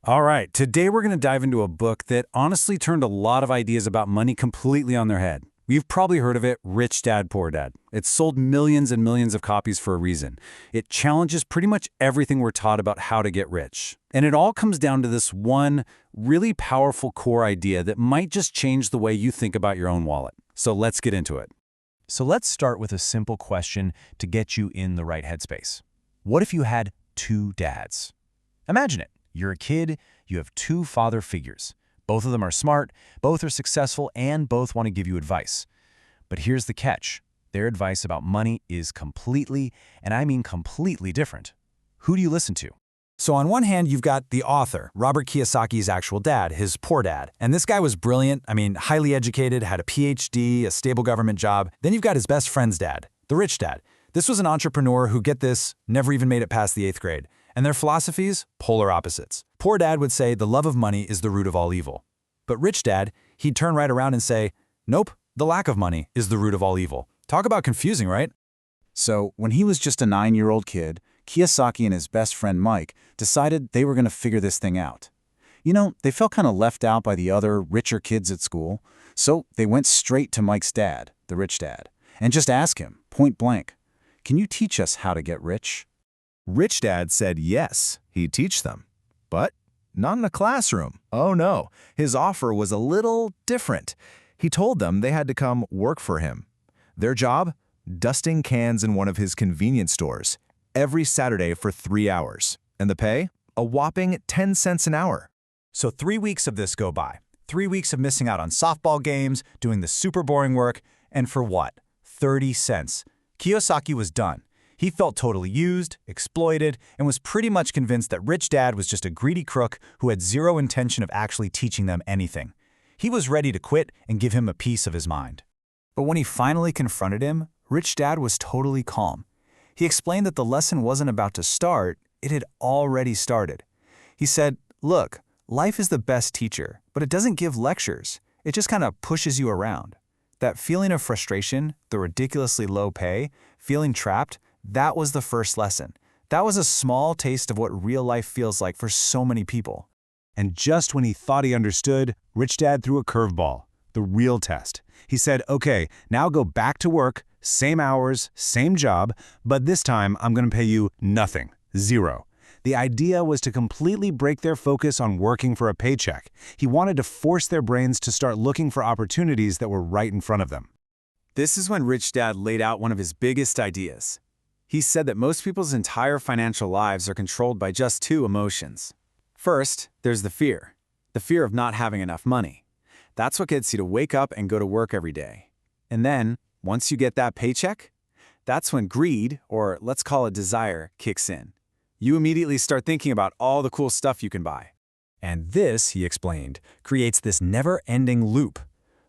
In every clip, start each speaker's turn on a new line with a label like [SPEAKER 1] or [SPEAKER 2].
[SPEAKER 1] All right, today we're going to dive into a book that honestly turned a lot of ideas about money completely on their head. You've probably heard of it, Rich Dad, Poor Dad. It's sold millions and millions of copies for a reason. It challenges pretty much everything we're taught about how to get rich. And it all comes down to this one really powerful core idea that might just change the way you think about your own wallet. So let's get into it.
[SPEAKER 2] So let's start with a simple question to get you in the right headspace. What if you had two dads? Imagine it. You're a kid, you have two father figures. Both of them are smart, both are successful, and both want to give you advice. But here's the catch. Their advice about money is completely, and I mean completely different. Who do you listen to?
[SPEAKER 3] So on one hand, you've got the author, Robert Kiyosaki's actual dad, his poor dad. And this guy was brilliant, highly educated, had a PhD, a stable government job. Then you've got his best friend's dad, the rich dad. This was an entrepreneur who, get this, never even made it past the 8th grade. And their philosophies, polar opposites. Poor dad would say the love of money is the root of all evil. But rich dad, he'd turn right around and say, nope, the lack of money is the root of all evil. Talk about confusing, right?
[SPEAKER 4] So, when he was just a 9-year-old kid, Kiyosaki and his best friend Mike decided they were going to figure this thing out. You know, they felt kind of left out by the other, richer kids at school, so they went straight to Mike's dad, the rich dad, and just asked him, point blank, "Can you teach us how to get rich?"
[SPEAKER 5] Rich Dad said yes, he'd teach them. But not in a classroom. Oh no, his offer was a little different. He told them they had to come work for him. Their job? Dusting cans in one of his convenience stores, every Saturday for 3 hours. And the pay? A whopping 10 cents an hour.
[SPEAKER 2] So 3 weeks of this go by. 3 weeks of missing out on softball games, doing the super boring work, and for what? 30 cents. Kiyosaki was done. He felt totally used, exploited, and was pretty much convinced that Rich Dad was just a greedy crook who had zero intention of actually teaching them anything. He was ready to quit and give him a piece of his mind.
[SPEAKER 3] But when he finally confronted him, Rich Dad was totally calm. He explained that the lesson wasn't about to start, it had already started. He said, look, life is the best teacher, but it doesn't give lectures. It just kind of pushes you around. That feeling of frustration, the ridiculously low pay, feeling trapped, that was the first lesson. That was a small taste of what real life feels like for so many people.
[SPEAKER 1] And just when he thought he understood, Rich Dad threw a curveball, the real test. He said, okay, now go back to work, same hours, same job, but this time I'm going to pay you nothing, zero. The idea was to completely break their focus on working for a paycheck. He wanted to force their brains to start looking for opportunities that were right in front of them.
[SPEAKER 3] This is when Rich Dad laid out one of his biggest ideas. He said that most people's entire financial lives are controlled by just two emotions. First, there's the fear of not having enough money. That's what gets you to wake up and go to work every day. And then, once you get that paycheck, that's when greed, or let's call it desire, kicks in. You immediately start thinking about all the cool stuff you can buy. And this, he explained, creates this never-ending loop.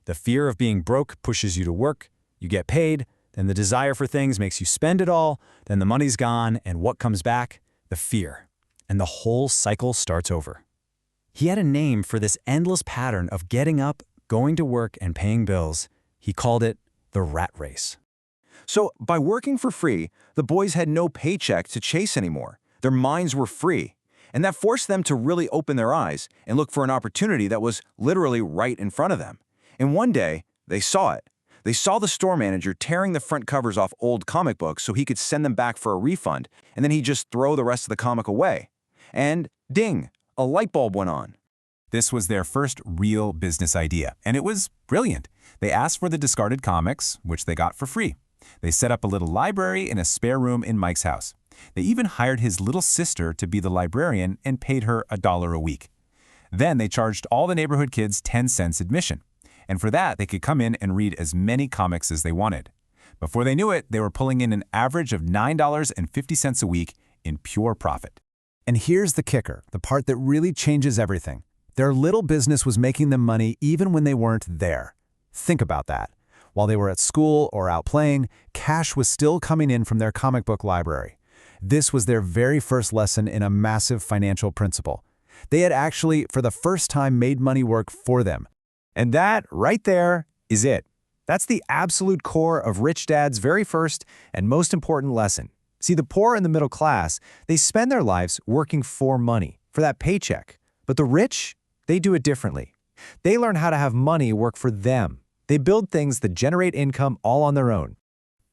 [SPEAKER 3] The fear of being broke pushes you to work, you get paid, then the desire for things makes you spend it all, then the money's gone, and what comes back? The fear. And the whole cycle starts over. He had a name for this endless pattern of getting up, going to work, and paying bills. He called it the rat race.
[SPEAKER 5] So, by working for free, the boys had no paycheck to chase anymore. Their minds were free. And that forced them to really open their eyes and look for an opportunity that was literally right in front of them. And one day, they saw it. They saw the store manager tearing the front covers off old comic books so he could send them back for a refund, and then he'd just throw the rest of the comic away. And ding, a light bulb went on.
[SPEAKER 1] This was their first real business idea, and it was brilliant. They asked for the discarded comics, which they got for free. They set up a little library in a spare room in Mike's house. They even hired his little sister to be the librarian and paid her $1 a week. Then they charged all the neighborhood kids 10 cents admission. And for that, they could come in and read as many comics as they wanted. Before they knew it, they were pulling in an average of $9.50 a week in pure profit.
[SPEAKER 3] And here's the kicker, the part that really changes everything. Their little business was making them money even when they weren't there. Think about that. While they were at school or out playing, cash was still coming in from their comic book library. This was their very first lesson in a massive financial principle. They had actually, for the first time, made money work for them.
[SPEAKER 2] And that, right there, is it. That's the absolute core of Rich Dad's very first and most important lesson. See, the poor and the middle class, they spend their lives working for money, for that paycheck. But the rich, they do it differently. They learn how to have money work for them. They build things that generate income all on their own.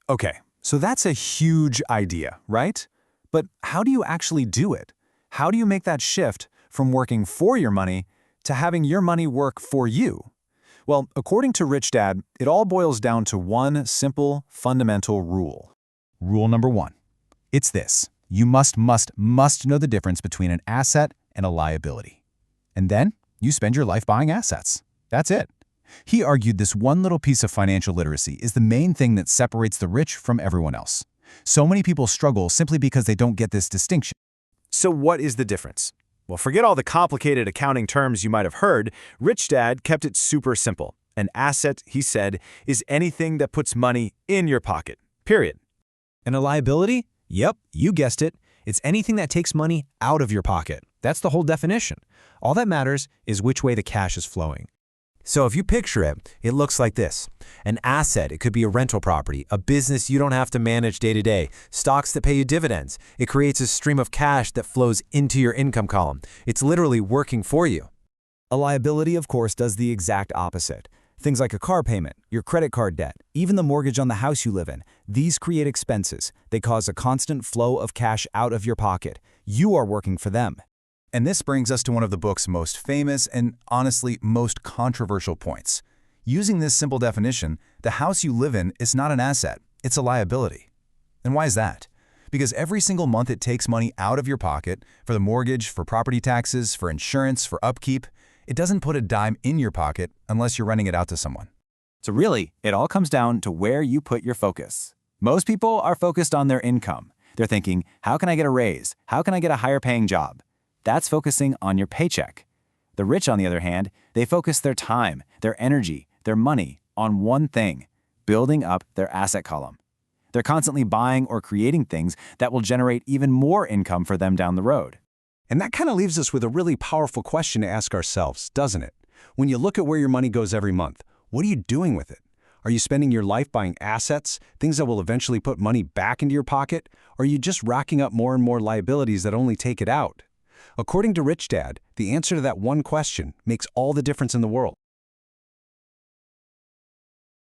[SPEAKER 1] Okay, so that's a huge idea, right? But how do you actually do it? How do you make that shift from working for your money to having your money work for you? Well, according to Rich Dad, it all boils down to one simple, fundamental rule. Rule number 1. It's this. You must know the difference between an asset and a liability. And then you spend your life buying assets. That's it. He argued this one little piece of financial literacy is the main thing that separates the rich from everyone else. So many people struggle simply because they don't get this distinction.
[SPEAKER 3] So what is the difference? Well, forget all the complicated accounting terms you might have heard. Rich Dad kept it super simple. An asset, he said, is anything that puts money in your pocket, period.
[SPEAKER 2] And a liability? Yep, you guessed it. It's anything that takes money out of your pocket. That's the whole definition. All that matters is which way the cash is flowing. So if you picture it, it looks like this. An asset, it could be a rental property, a business you don't have to manage day to day, stocks that pay you dividends. It creates a stream of cash that flows into your income column. It's literally working for you. A liability, of course, does the exact opposite. Things like a car payment, your credit card debt, even the mortgage on the house you live in. These create expenses. They cause a constant flow of cash out of your pocket. You are working for them.
[SPEAKER 1] And this brings us to one of the book's most famous and, honestly, most controversial points. Using this simple definition, the house you live in is not an asset, it's a liability. And why is that? Because every single month it takes money out of your pocket for the mortgage, for property taxes, for insurance, for upkeep. It doesn't put a dime in your pocket unless you're renting it out to someone.
[SPEAKER 3] So really, it all comes down to where you put your focus. Most people are focused on their income. They're thinking, how can I get a raise? How can I get a higher paying job? That's focusing on your paycheck. The rich, on the other hand, they focus their time, their energy, their money on one thing, building up their asset column. They're constantly buying or creating things that will generate even more income for them down the road.
[SPEAKER 1] And that kind of leaves us with a really powerful question to ask ourselves, doesn't it? When you look at where your money goes every month, what are you doing with it? Are you spending your life buying assets, things that will eventually put money back into your pocket? Or are you just racking up more and more liabilities that only take it out? According to Rich Dad, the answer to that one question makes all the difference in the world.